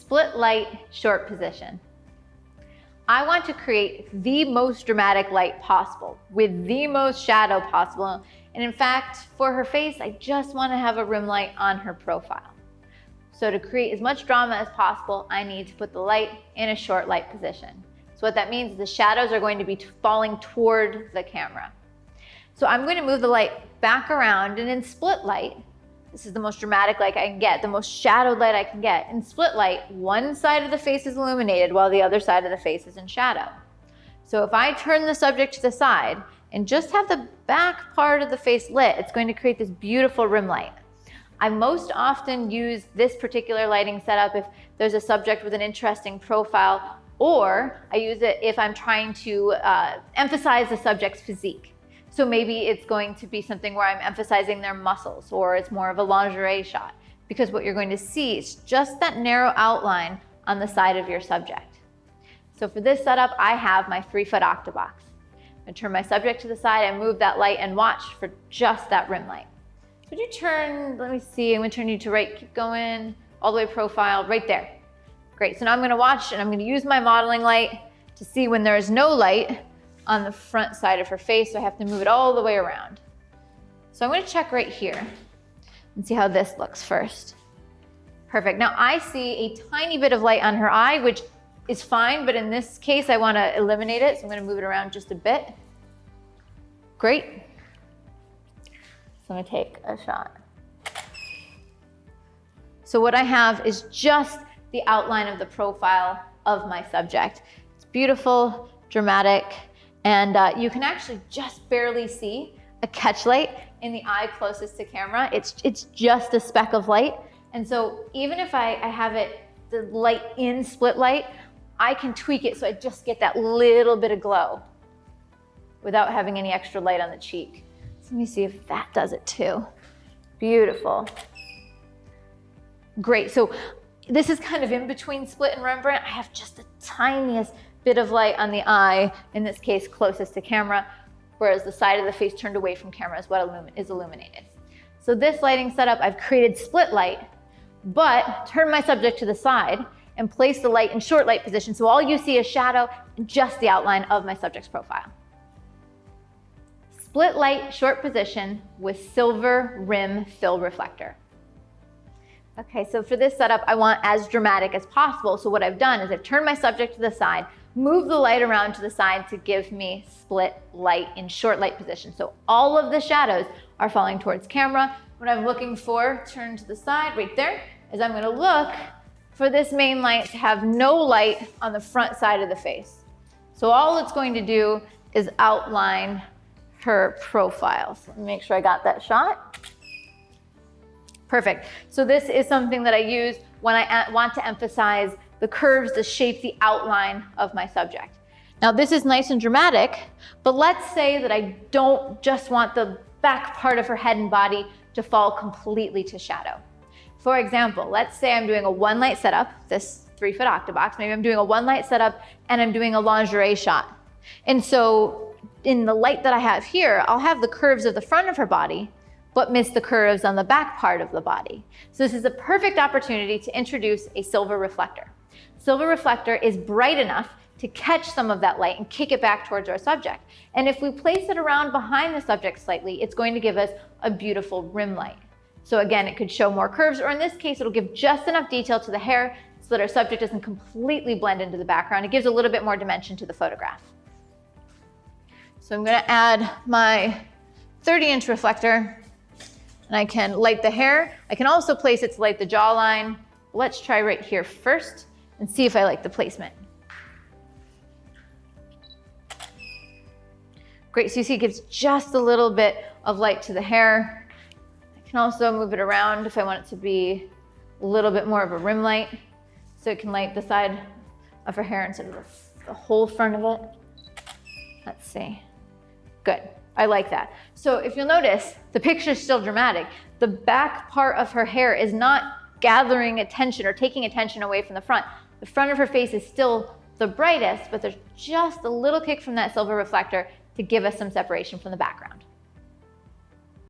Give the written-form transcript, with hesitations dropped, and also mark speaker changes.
Speaker 1: split light, short position. I want to create the most dramatic light possible with the most shadow possible. And in fact, for her face, I just want to have a rim light on her profile. So to create as much drama as possible, I need to put the light in a short light position. So what that means is the shadows are going to be falling toward the camera. So I'm going to move the light back around, and in split light, this is the most dramatic light I can get, the most shadowed light I can get. In split light, one side of the face is illuminated while the other side of the face is in shadow. So if I turn the subject to the side and just have the back part of the face lit, it's going to create this beautiful rim light. I most often use this particular lighting setup if there's a subject with an interesting profile, or I use it if I'm trying to emphasize the subject's physique. So maybe it's going to be something where I'm emphasizing their muscles, or it's more of a lingerie shot, because what you're going to see is just that narrow outline on the side of your subject. So for this setup, I have my 3-foot octabox. I turn my subject to the side and move that light and watch for just that rim light. Would you turn, let me see, I'm gonna turn you to right, keep going, all the way profile, right there. Great, so now I'm gonna watch and I'm gonna use my modeling light to see when there is no light on the front side of her face, so I have to move it all the way around. So I'm gonna check right here and see how this looks first. Perfect, now I see a tiny bit of light on her eye, which is fine, but in this case, I wanna eliminate it, so I'm gonna move it around just a bit. Great. So I'm gonna take a shot. So what I have is just the outline of the profile of my subject. It's beautiful, dramatic, and you can actually just barely see a catch light in the eye closest to camera. It's just a speck of light. And so even if I have it, the light in split light, I can tweak it so I just get that little bit of glow without having any extra light on the cheek. Let me see if that does it too. Beautiful. Great, so this is kind of in between split and Rembrandt. I have just the tiniest bit of light on the eye, in this case closest to camera, whereas the side of the face turned away from camera is what is illuminated. So this lighting setup, I've created split light, but turn my subject to the side and place the light in short light position, so all you see is shadow and just the outline of my subject's profile. Split light, short position with silver rim fill reflector. Okay, so for this setup, I want as dramatic as possible. So what I've done is I've turned my subject to the side, moved the light around to the side to give me split light in short light position. So all of the shadows are falling towards camera. What I'm looking for, turn to the side right there, is I'm gonna look for this main light to have no light on the front side of the face. So all it's going to do is outline her profile. So let me make sure I got that shot. Perfect. So this is something that I use when I want to emphasize the curves, the shape, the outline of my subject. Now this is nice and dramatic, but let's say that I don't just want the back part of her head and body to fall completely to shadow. For example, let's say I'm doing a 1-light setup, this 3-foot octabox, maybe I'm doing a 1-light setup and I'm doing a lingerie shot. And so in the light that I have here, I'll have the curves of the front of her body, but miss the curves on the back part of the body. So this is a perfect opportunity to introduce a silver reflector. Silver reflector is bright enough to catch some of that light and kick it back towards our subject. And if we place it around behind the subject slightly, it's going to give us a beautiful rim light. So again, it could show more curves, or in this case, it'll give just enough detail to the hair so that our subject doesn't completely blend into the background. It gives a little bit more dimension to the photograph. So I'm gonna add my 30-inch reflector, and I can light the hair. I can also place it to light the jawline. Let's try right here first and see if I like the placement. Great, so you see it gives just a little bit of light to the hair. I can also move it around if I want it to be a little bit more of a rim light, so it can light the side of her hair instead of the whole front of it. Let's see. Good, I like that. So if you'll notice, the picture is still dramatic. The back part of her hair is not gathering attention or taking attention away from the front. The front of her face is still the brightest, but there's just a little kick from that silver reflector to give us some separation from the background.